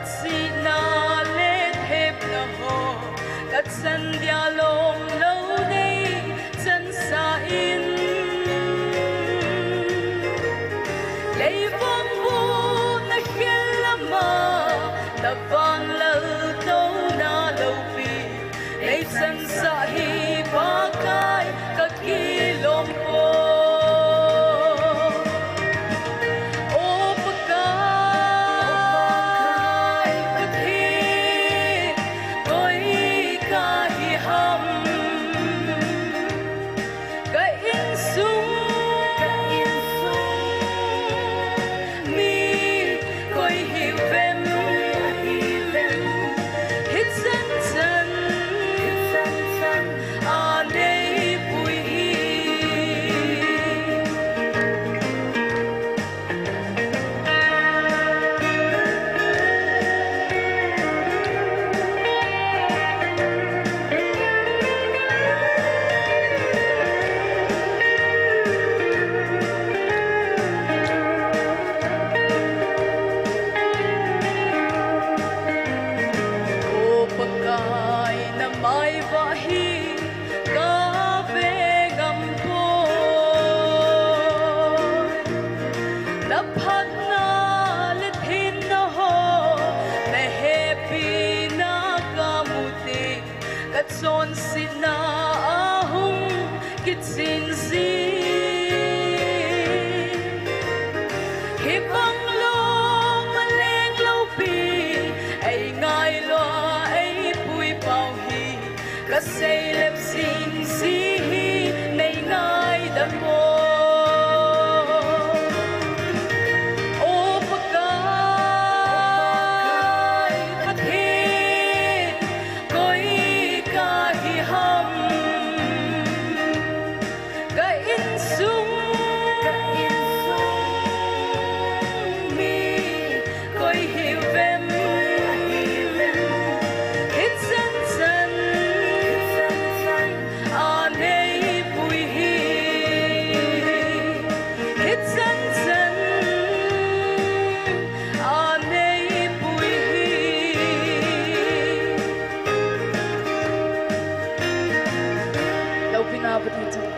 si na le thep na ho kat san dia lom lo dei chân sa in lei vong vu na khel lama na van lo to na lo pi lei chân sa hi ba kai kat ki lom po Chonset na ahung kitsin si hibang long maleng lau pi ai ngai lo ai pui pau hi ka sei lep sing si hi nei ngai da mo pinabot nito.